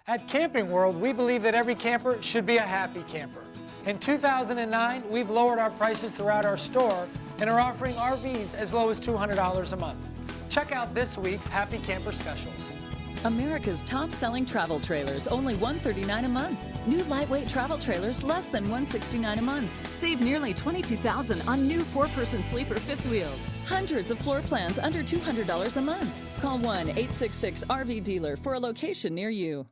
At Camping World, we believe that every camper should be a happy camper. In 2009, we've lowered our prices throughout our store and are offering RVs as low as $200 a month. Check out this week's Happy Camper specials. America's top-selling travel trailers, only $139 a month. New lightweight travel trailers, less than $169 a month. Save nearly $22,000 on new 4-person sleeper fifth wheels. Hundreds of floor plans under $200 a month. Call 1-866-RV-DEALER for a location near you.